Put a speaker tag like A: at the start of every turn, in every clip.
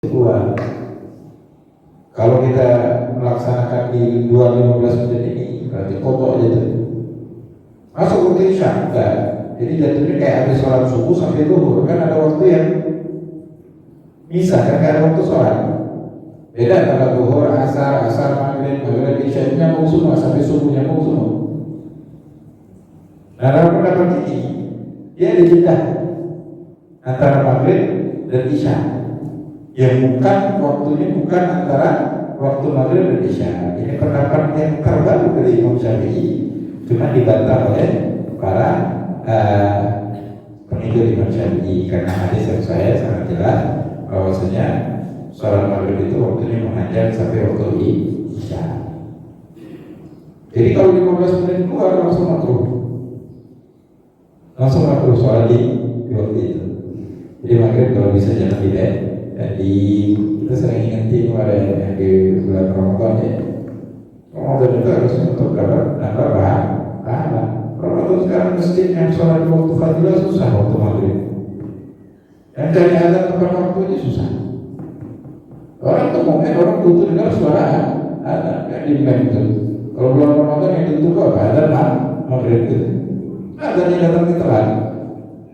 A: keluar. Kalau kita melaksanakan di 2:15 menit ini berarti foto aja tuh. Masuk waktu isya enggak. Jadi jatuhnya kayak habis sholat subuh sampai zuhur, kan ada waktu yang bisa kan, ada waktu sholat. Beda kalau zuhur, asar, maghrib, isya nyambung semua sampai subuh nyambung semua. Nah, dalam pendapat ini dia ada jeda antara maghrib dan isya. Yang bukan waktunya bukan antara waktu maghrib dan isya. Ini pendapat yang terbaru dari Imam Syafi'i, cuma dibantah oleh para pengikut Imam Syafi'i karena hadis yang saya sangat jelas bahwasanya sholat maghrib itu waktunya mengajar sampai waktu isya. Jadi kalau 15 menit keluar langsung makruh sholat di waktu itu. Jadi maghrib kalau bisa jangan delay. Jadi kita sering ingetin kemarin yang di bulan Ramadan ya. Ramadan itu harus untuk nambah pahala. Ramadan sekarang masjid yang sholat waktu fadilah susah waktu maghrib. Yang cari azan tepat waktunya susah. Orang tuh orang butuh dengar suara azan yang dimain itu. Kalau bulan Ramadan yang ditentu apa? Azan maghrib itu. Azannya datang di telat.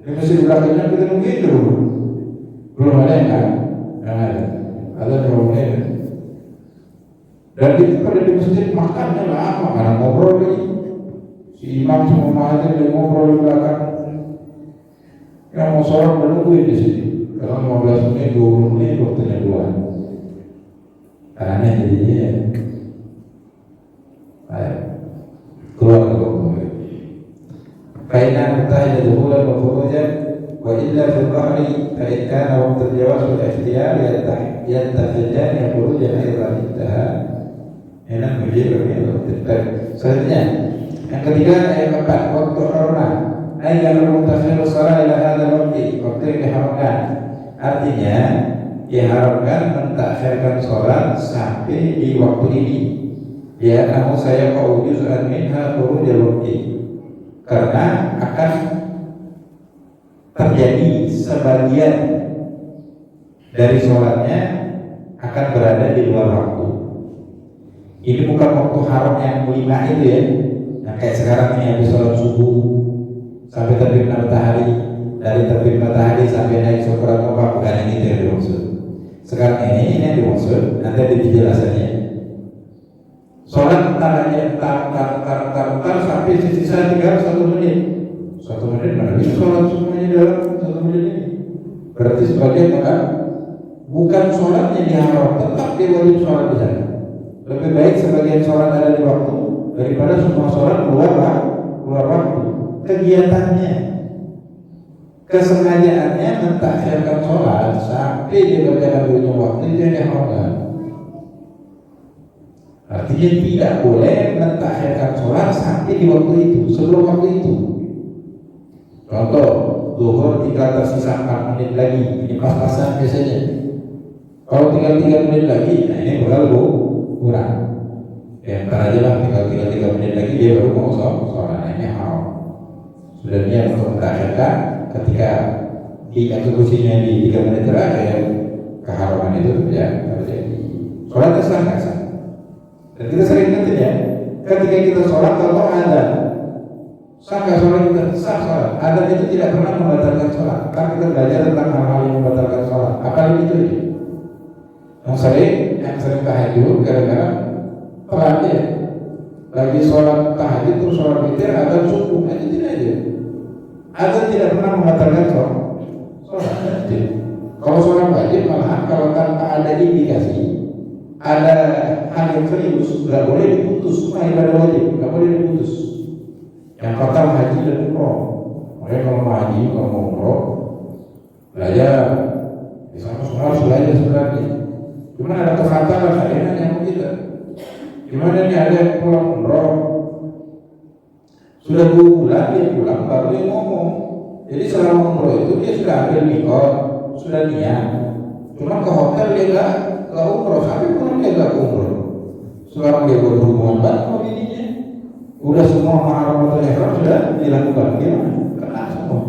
A: Di masjid belakangnya kita nunggu itu belum ada yang ada 2 menit. Dan itu pada di masjid makannya lama karena ngobrol lagi. Si imam sama muadzin dia ngobrol di belakang. Yang mau sholat menungguin di sini. Kalau 15 menit, 20 menit waktunya keluar. Aneh jadinya ya. Keluar ke waktu. Kainan mutahid duluan wa khurujan wa illa fil bahri fa in kana waqt al-jawaz wal ikhtiyar yantafijan khurujan aidan intaha. Enak menjadi selanjutnya yang ketiga ayat 4 waktu haram ayat al-mutakhir shalah ila hadzal waqti waktu yang diharamkan, artinya diharamkan mentakhirkan sholat sampai di waktu ini ya, namun saya kau juz'an minha khurujal waqti karena akan terjadi sebagian dari sholatnya akan berada di luar waktu. Ini bukan waktu haram yang kelima itu ya, yang kayak sekarang ini habis sholat subuh sampai terbit matahari, dari terbit matahari sampai naik syukuran apa, bukan yang itu yang dimaksud. Sekarang ini yang dimaksud, nanti ada penjelasannya. Sholat entar sampai sisa tinggal 1 menit. 1 menit mana bisa sholat semuanya dalam 1 menit ini? Berarti sebagian kan bukan sholatnya diharam, tetap dia wajib sholat di sana. Lebih baik sebagian sholat ada di waktu daripada semua sholat keluar waktu. Kegiatannya, kesengajaannya mentakhirkan sholat sampai dia berjalan di waktu itu yang diharamkan. Artinya tidak boleh mentakhirkan sholat sampai di waktu itu, sebelum waktu itu. Contoh, zuhur tinggal tersisa 4 menit lagi, ini pas-pasan biasanya. Kalau tinggal 3 menit lagi, nah ini bakal kurang. Ya, ntar aja lah, tinggal 3 menit lagi dia baru mau sholat, ini haram. Sudah niat untuk mentakhirkan, ketika di eksekusinya di 3 menit terakhir, keharaman itu ya terjadi. Sholatnya sah nggak sah? Dan kita sering ingetin ya, ketika kita sholat kalau ada sah nggak sholat kita? Sah sholat. Ada itu tidak pernah membatalkan sholat. Kan kita belajar tentang hal-hal yang membatalkan sholat. Apalagi itu ya. Yang sering tahajud gara-gara telat ya. Lagi sholat tahajud terus sholat witir ada subuh aja tidak aja. Ada tidak pernah membatalkan sholat. Kalau sholat wajib malahan kalau tanpa ada indikasi, ada hal yang serius, nggak boleh diputus. Semua ibadah wajib nggak boleh diputus. Yang pertama haji dan umroh. Makanya kalau mau haji, kalau mau umroh, belajar. Di sana semua harus belajar sebenarnya. Cuma ada kefantaran saya yang kita. Gimana nih ada yang pulang umroh, sudah 2 bulan dia pulang baru dia ngomong. Jadi selama umroh itu dia sudah ambil mikot, sudah niat. Cuma ke hotel dia nggak ke umroh, sampai pulang dia nggak ke umroh. Sekarang dia berhubungan banget sama bininya. Udah semua mahram atau ihram sudah dilakukan, gimana? Kena semua.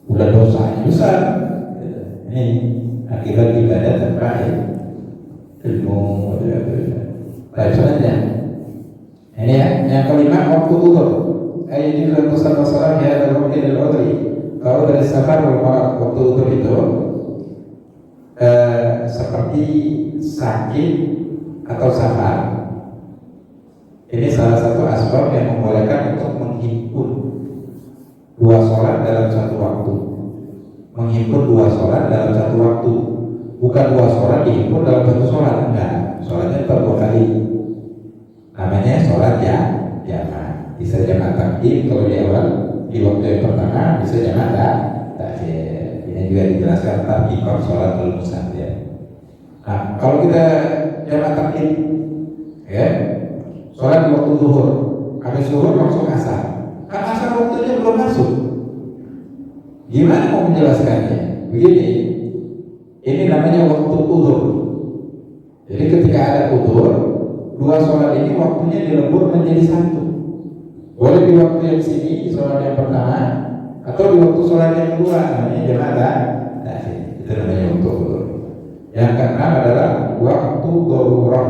A: Udah dosanya besar. Ini akibat ibadah tanpa ilmu. Baik, selanjutnya. Ini ya, yang kelima waktu udzur. Ayat itu pesan-pesan ya dalam mungkin al-udhri. Kalau dari safar waktu udzur itu seperti sakit atau safar. Ini salah satu asbab yang membolehkan untuk menghimpun dua sholat dalam satu waktu. Menghimpun dua sholat dalam satu waktu. Bukan dua sholat dihimpun dalam satu sholat. Enggak, sholatnya tetap dua kali. Namanya sholat jamaah. Bisa jamaah takdim kalau di awal, di waktu yang pertama bisa jamaah takhir. Ini juga dijelaskan tadi kalau sholat belum musafir. Nah, kalau kita jamaah takdim, ya, sholat di waktu zuhur, habis zuhur langsung asar. Kan asar waktunya belum masuk. Gimana mau menjelaskannya? Begini, ini namanya waktu udzur. Jadi ketika ada udzur, dua sholat ini waktunya dilebur menjadi satu. Boleh di waktu yang sini, sholat yang pertama, atau di waktu sholat yang kedua, namanya jamaah takhir. Itu namanya waktu udzur. Yang keenam adalah waktu darurat,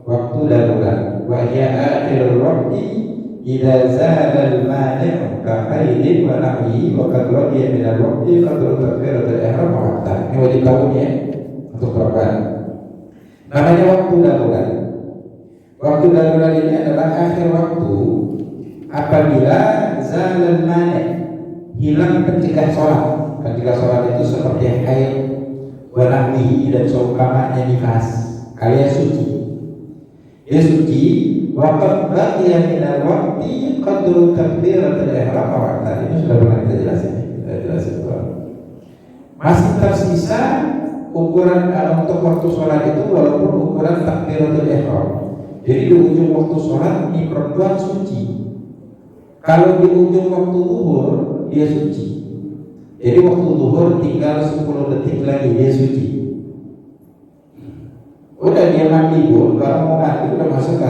A: waktu darurat. Wa hiya akhirul waqti idza zala al-mani' ka haidin wa nahyi wa qad radiya min al-waqti qadru takbiratul ihram wa waqtan. Ini wajib tahu ya untuk perempuan. Namanya waktu darurat. Waktu darurat ini adalah akhir waktu apabila zalal mani', hilang pencegah sholat. Pencegah sholat itu seperti haid, wa nahyi dan seumpamanya nifas alias suci. Dia suci, waqad baqiya min al-waqti qadru takbiratul ihram wa waqtan. Ini sudah pernah kita jelasin. Masih tersisa ukuran untuk waktu sholat itu walaupun ukuran takbiratul ihram. Jadi di ujung waktu sholat ini perempuan suci. Kalau di ujung waktu zuhur dia suci. Jadi waktu zuhur tinggal 10 detik lagi dia suci. Udah dia mandi bu, baru mau mandi udah masuk ke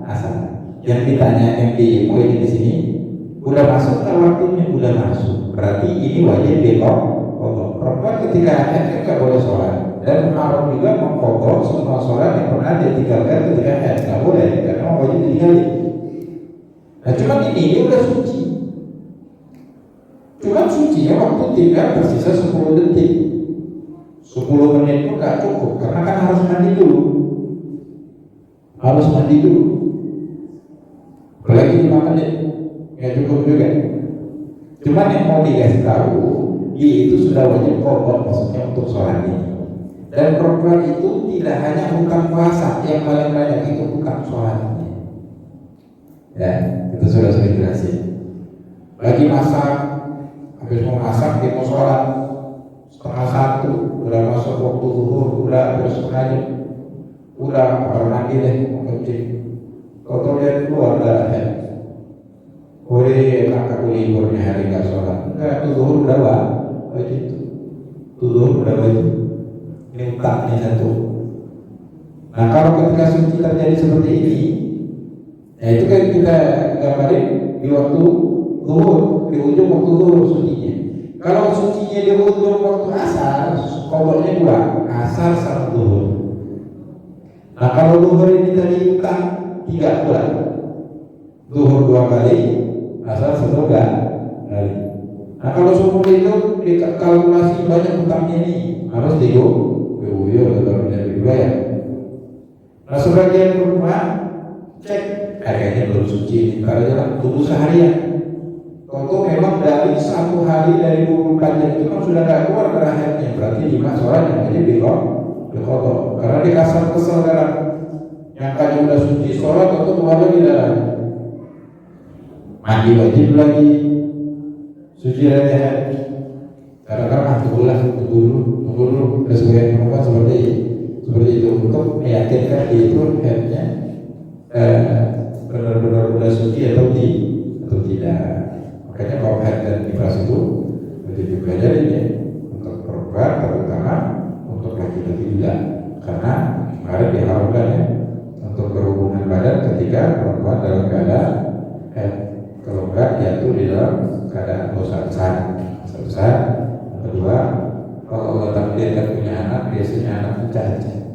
A: asar. Yang ditanya MD ini di sini, udah masuk ke waktunya, udah masuk. Berarti ini wajib diqodho. Perempuan ketika haid nggak boleh sholat, dan haram juga mengqodho semua sholat yang pernah dia tinggalkan ketika haid. Nggak boleh, karena wajib ditinggalin. Nah cuma ini udah suci. Cuma sucinya waktu tinggal tersisa 10 detik. 10 menit pun gak cukup karena kan harus mandi dulu. Apalagi 5 menit gak cukup juga. Cuman yang mau dikasih tahu, dia itu sudah wajib qodho, maksudnya untuk sholat ini. Dan perempuan itu tidak hanya hutang puasa, yang paling banyak itu hutang sholatnya. Ya, itu sudah saya jelasin. Lagi masak, habis mau masak dia mau sholat 12:30, udah masuk waktu zuhur, udah hampir setengah jam, udah kamar mandi deh mau kencing, kalau lihat keluar darah ya, boleh kakak liburnya hari nggak sholat, enggak, itu zuhur udah wajib, ini utangnya satu. Nah kalau ketika suci terjadi seperti ini, ya itu kan kita gambarin di waktu zuhur, di ujung waktu zuhur sucinya. Kalau sucinya di ujung waktu asar, qodhonya 2, asar sama zuhur. Nah kalau zuhur ini tadi utang 3 bulan, zuhur 2 kali, asar 1 kali. Nah kalau seumur itu dikalkulasi banyak utangnya ini, harus diguyur atau dibayar. Nah sebagian perempuan cek kayaknya belum suci, karena jalan tunggu seharian. Kalau memang dari 1 hari dari 24 jam itu kan sudah gak keluar darah haidnya, berarti 5 sholat yang wajib diqodho. Karena dia kasar kesel darah, yang kaji udah suci sholat atau keluar lagi darah, mandi wajib lagi, suci dari haid. Karena tunggu dulu kesesuaian perempuan seperti itu untuk meyakinkan dia itu haidnya benar-benar udah suci atau tidak. Makanya kalau haid dan nifas itu wajib dipelajari ya, untuk perempuan terutama, untuk laki-laki juga, karena kemarin diharamkan ya untuk berhubungan badan ketika perempuan dalam keadaan haid. Kalau enggak jatuh di dalam keadaan dosa besar. Yang kedua, kalau Allah baca aja.